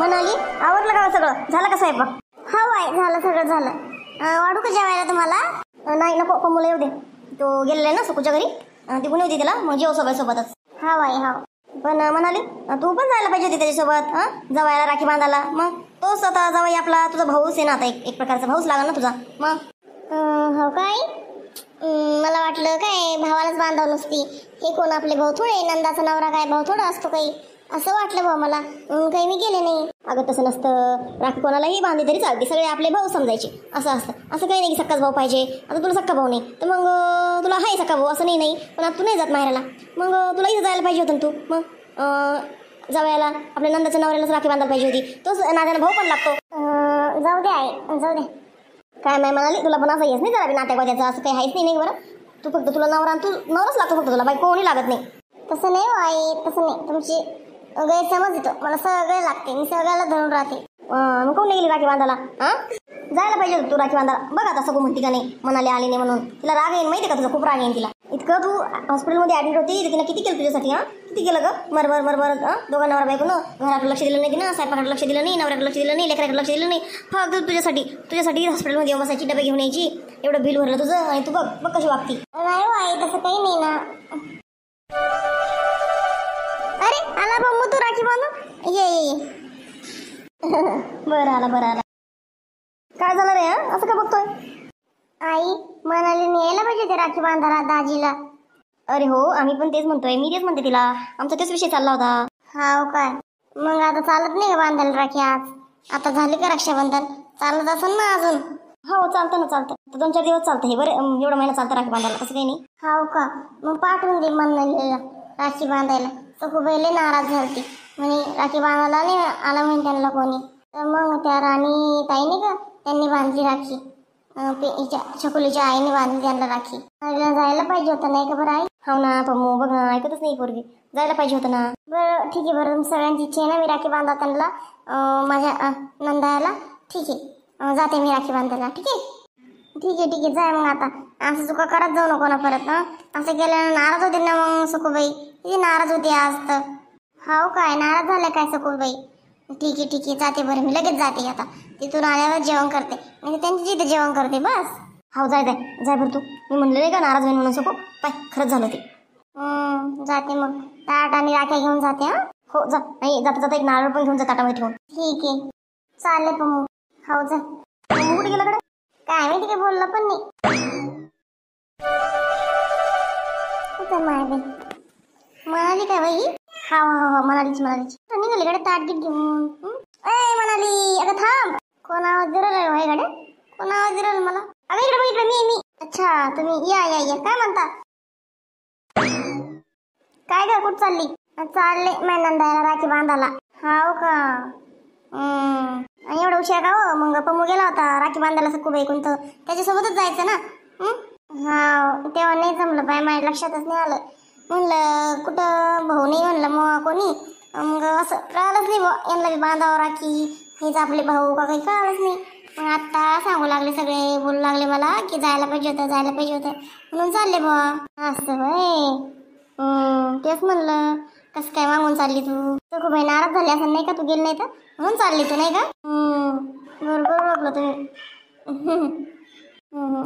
म्हणाली आवरलं का सगळं? झालं का स्वयंपाक? हो आई झालं, सगळं झालं. वाढू का जेवायला तुम्हाला? नाही नको, पमुला येऊ दे. तो गेलेला आहे ना सुकूच्या घरी, तिकडून येऊ दे त्याला, मग जेव सगळ्या सोबतच. हो आई हो. पण म्हणाली तू पण जायला पाहिजे होती त्याच्यासोबत, जवायला राखी बांधायला. मग तोच आता जवाई आपला, तुझा भाऊच आहे ना, आता एक प्रकारचा भाऊच लागला ना तुझा. मग हो काय, मला वाटलं काय भावालाच बांधावं नुसती. हे कोण आपले भाऊ थोडे, नंदाचा नवरा काय भाऊ थोडा असतो काही, असं वाटलं भाऊ मला, काही मी गेले नाही. अगं तसं नसतं, राखी कोणालाही बांधली तरी चालते, सगळे आपले भाऊ समजायचे. असं असतं, असं काही नाही की सक्काच भाऊ पाहिजे. आता तुला सक्का भाऊ नाही तर मग तुला हाय सक्का भाऊ असं नाही. पण आता तू नाही जात माहेराला, मग तुला इथं जायला पाहिजे होतं तू. मग जावयाला आपल्या नंदाच्या नवऱ्यालाच राखी बांधायला पाहिजे होती. तोच नात्याला भाऊ पण लागतो. जाऊ दे आई, जाऊ दे. काय नाही म्हणाली, तुला पण असं येस नाही जरा नात्यावाद्याचं असं काही आहेच नाही बरं. तू फक्त तुला नवरा, तू नवराच लागतो फक्त, तुला बाई कोणी लागत नाही. तसं नाही आई, तसं नाही, तुमची गैरसमज येतो. मला सगळं लागते, मी सगळ्याला धरून राहते. मग कोण गेली राखी बांधायला? जायला पाहिजे होतं तू राखी बांधायला. बघ आता सगळं म्हणती का नाही, म्हणाले आली नाही म्हणून. तिला राग येईन माहिती का, तुझा खूप राग येईन तिला. इतकं तू हॉस्पिटलमध्ये ॲडमिट होती, तिनं किती केलं तुझ्यासाठी? किती केलं ग, मरमर दोघा नवरा बायको ना. घराकडे लक्ष दिलं नाही तिनं, स्वयंपाकाकडे लक्ष दिलं नाही, नवऱ्याकडे लक्ष दिलं नाही, लेकराकडे लक्ष दिलं नाही. फक्त तुझ्यासाठी हॉस्पिटलमध्ये येऊन बसायची, डबे घेऊन यायची. एवढं बिल भरलं तुझं, आणि तू बघ कशी वागती. नाही हो आई, तसं काही नाही ना. अरे आला बंबू, तू राखी बांधू ये. बरं आला. काय झालं रे, असं का बघतोय? आई म्हणाली यायला पाहिजे ते राखी बांधायला दाजीला. अरे हो, आम्ही पण तेच म्हणतोय, मी तेच म्हणते तिला. आमचा तेच विषय चालला होता. हो काय, मग आता चालत नाही का बांधायला राखी? आता झाली का रक्षाबंधन? चालत असेल ना अजून? हो चालतं ना, चालतं. 2-4 दिवस चालतं हे बरं, एवढा महिना चालतं राखी बांधायला, असं काही नाही. हो का, मग पाठवून दे म्हणालीला राखी बांधायला. सखूबाईला नाराज झाली म्हणे राखी बांधायला नाही आला म्हणे त्यांना कोणी. तर मग त्या राणी ताई नाही का, त्यांनी बांधली राखी. छकुलीच्या आईने बांधली त्यांना राखी. जायला पाहिजे होतं नाही का बरं आई? हो ना पम्मू, बघ ना, ऐकतच नाही पोरगी. जायला पाहिजे होतं ना. बरं ठीक आहे, बरं सगळ्यांची इच्छा आहे ना मी राखी बांधा त्यांना, माझ्या नंदाला. ठीक आहे, जाते मी राखी बांधायला. ठीक आहे जाय मग. आता असं चुका करत जाऊ नको ना परत. असं केल्यानं नाराज होते ना मग सखूबाई, किती नाराज होते आज तर. हो काय, नाराज झालं काय सखूबाई? ठीक आहे जाते बरं, मी लगेच जाते. आता तिथून आल्यावर जेवण करते, म्हणजे त्यांची जिथे जेवण करते बस. हो जाय बरं तू. मी म्हणलं नाही का नाराज होईन म्हणून सखू, पाय खरंच झालं ते. जाते मग, ताट आणि राख्या घेऊन जाते. हो जा, नाही जाता एक नारळ पण घेऊन जा ताटामध्ये ठेवून. ठीक आहे चालेल पम्मू. हो जा. पम्मू कुठे गेला कडे? काय माहिती, काय बोलला पण नाही. म्हणाली काय बाई? हा म्हणालीच. निघाली कडे ताट गीत घेऊन. म्हणाली अगं थांब. कोण आवाज दिला भाई कडे? कोण आवाज दिला मला? अगं इकडे मी. अच्छा तुम्ही या. काय म्हणता? काय ग, कुठं चालली? चालले नंदाला राखी बांधायला. हाव का? आणि एवढा उशीर का हो? मग पम्मू गेला होता राखी बांधायला सखूबाई कोणतं, त्याच्यासोबतच जायचं ना. हा तेव्हा नाही जमलं बाय, माझ्या लक्षातच नाही आलं. म्हणलं कुठं भाऊ नाही म्हणलं मग कोणी, मग असं कळालंच नाही यांना बांधावं राखी, हेच आपले भाऊ का काही कळालंच नाही. मग आता सांगू लागले सगळे, बोलू लागले मला की जायला पाहिजे होतं म्हणून चालले बुवा. असं होय. तेच म्हणलं कसं काय मागून चालली तू? सखूबाई नाराज झाली असं नाही का, तू गेली नाही तर म्हणून चालली तू नाही का? बरोबर बघलं तुम्ही.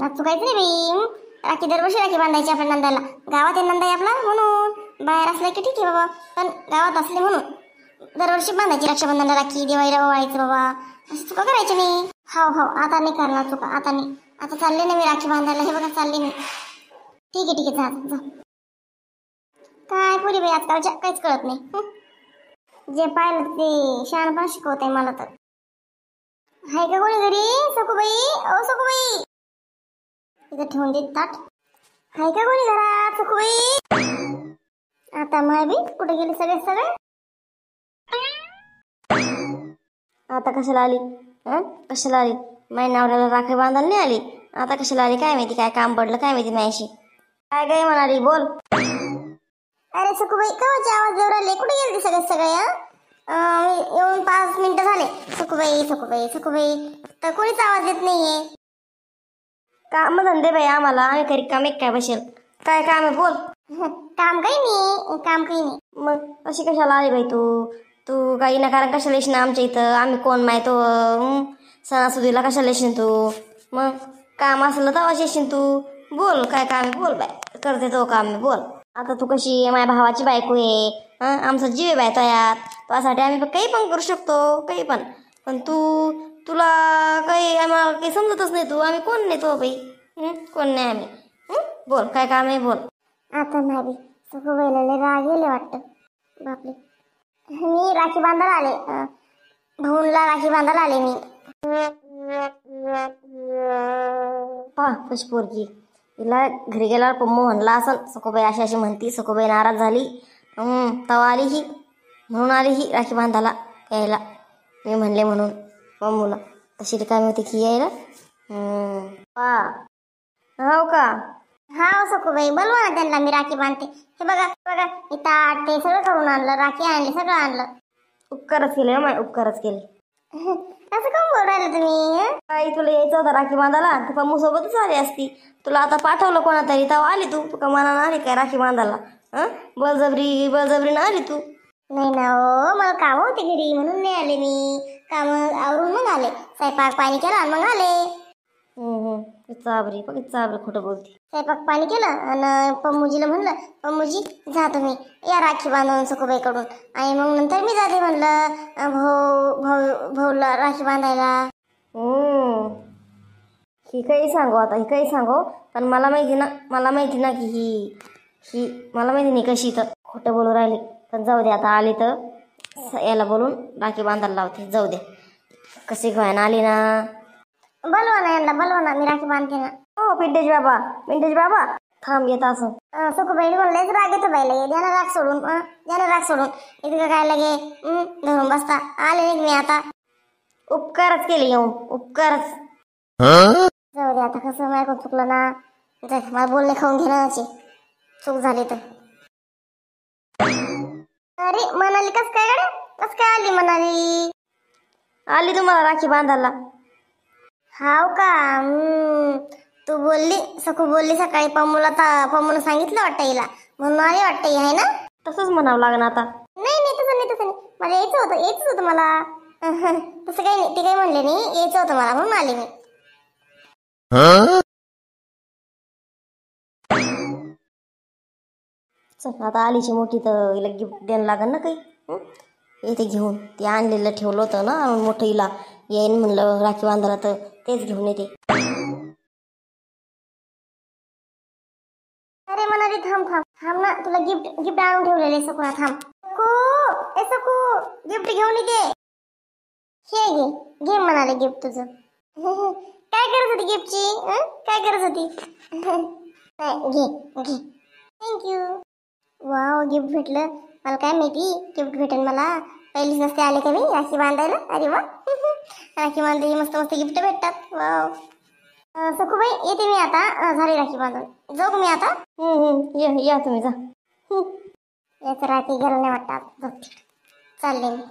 आज चुकायचं नाही बाई, राखी दरवर्षी राखी बांधायची आपल्या नंदाला. गावात आहे नंदा आपला म्हणून, बाहेर असलं की ठीक आहे बाबा, पण गावात असले म्हणून दरवर्षी बांधायची रक्षाबंधनला राखी, दिवाळीला ओवाळायचं बाबा, असं चुका करायची नाही. हो आता नाही करणार चुका, आता नाही. आता चालले ना मी राखी बांधायला, हे बघा चालले मी. ठीक आहे जा. काय पुरी बाई आजकालच्या काहीच कळत नाही. जे पाहिलं ते शहाणपणा शिकवत आहे मला तर. हाय का कोणी घरी? सखूबाई इथं ठेवून देत ताट. हाय का कोणी घरात? सखूबाई. आता मायबी कुठे गेली सगळे? आता कशाला आली? माझ्या नवऱ्याला राखी बांधायला नाही आली, आता कशाला आली काय माहिती? काय काम पडलं काय माहिती माझ्याशी? काय काय म्हणाली बोल. अरे सखूबाई कवाची आवाज देऊ राहिले, कुठे गेली सगळे? येऊन 5 मिनिटं झाले. सखूबाई तर कोणीच आवाज देत नाहीये. काम धंदे बाई आम्हाला, आम्ही घरी काम एक काय बसेल? काय काम आहे बोल. काम काही नाही. मग अशी कशाला आली बाई तू? तू काही ना कारण कशाला येशील आमच्या इथं? आम्ही कोण माहिती सणासुदीला कशाला येशील तू? मग काम असलं तेव्हाच येशील तू. बोल काय काम आहे बोल बाय, करते तो काम आहे बोल. आता तू कशी आहे, माझ्या भावाची बायको आहे. आमचा जीव आहे बाय तयात, त्यासाठी आम्ही काही पण करू शकतो काही पण. पण तुला काही आम्हाला काही समजतच नाही. तू आम्ही कोण नाही तो बाई, कोण नाही आम्ही. बोल काय काम आहे बोल. आता नाही सखूबाईला राग गेले वाटतं. बापरे, मी राखी बांधायला आले, भाऊला राखी बांधायला आले मी. पहा कशी पोरगी, तिला घरी गेल्यावर पम्मू म्हणला असं सखूबाई अशी अशी म्हणती. सखूबाई नाराज झाली. तवा आली ही, म्हणून आली ही राखी बांधायला यायला. मी म्हणले म्हणून पम्मूला, तशी रिकामी होती की यायला. हो का? हा सखूबाई, बोलवा ना त्यांना, मी राखी बांधते. हे बघा बघा, मी ताट ते सगळं करून आणलं, राखी आणली, सगळं आणलं. उपकारच केले माय, उपकारच केले. असं का बोल राहिले तुम्ही? आई तुला यायचं होतं राखी बांधायला, तू पम्मू सोबतच आली असती. तुला आता पाठवलं कोणातरी तेव्हा आली तू. का मनानं आली काय राखी बांधायला? बळजबरीनं आली तू. नाही ना हो, मला काम होते घरी म्हणून नाही आले मी. काम आवरून मग आले, स्वयंपाक पाणी केला आणि मग आले. चाबरी खोटं बोलते. स्वयंपाक पाणी केलं आणि पम्मूजीला म्हणलं, पम्मूजी जा तुम्ही या राखी बांधून सखूबाईकडून. आणि मग नंतर मी जाते म्हणलं भाऊला राखी बांधायला. ही काही सांगू आता, ही काही सांगू, पण मला माहिती ना की ही मला माहिती नाही कशी तर खोटं बोलू राहिले. पण जाऊ दे, आता आली तर याला बोलून राखी बांधायला लावते. जाऊ दे, कशी घ्यायला आली ना. बोलवा ना यांना, बोलवा ना, मी राखी बांधते ना. हो पिंटेश बाबा थांब येत असं. सखूबाईला म्हणलंच राग येतो बाईला, द्या ना राग सोडून इतकं काय लगे धरून बसता. आले नाही मी आता. उपकारच केले येऊन, उपकारच. जाऊ दे आता, कसं माझ्याकडून चुकलं ना. मला बोलणे खाऊन घेण्याची चूक झाली तर. अरे मनाली कस काय आली मनाली? आली तुम्हाला राखी बांधायला. हाव का? तू बोलली, सखू बोलली सकाळी पम्मूला सांगितलं वाटतं हिला, म्हणून आली वाटतं ही, आहे ना? तसंच म्हणावं लागणार आता. नाही तसं नाही, मला यायचं होतं मला. तसं काही नाही, ती काही म्हणले नाही, यायचं होतं मला म्हणून आले मी. चल आता आलीची मोठी तर हिला गिफ्ट द्यायला लागेल ना काही. येते घेऊन, ते आणलेलं ठेवलं होतं ना मोठं, हिला येईन म्हणलं राखी बांधायला तर तेच घेऊन येते. अरे मनाली थांब ना, तुला गिफ्ट आणून ठेवलेले सखूला. थांब सखू, गिफ्ट घेऊन ये. हे घे म्हणाले गिफ्ट तुझं. काय करत होती गिफ्टची? काय करत होती? घे थँक्यू. वाव, गिफ्ट भेटलं. मला काय माहिती गिफ्ट भेटेल मला. पहिलीच नसते आले का मी राखी बांधायला. अरे वा, राखी बांधायची मस्त गिफ्ट भेटतात. वाव. सखूबाई येते मी आता, झाली राखी बांधून. जाऊ मी आता. या तुम्ही जा. याच राखी गेलं नाही वाटतात. चालले मी.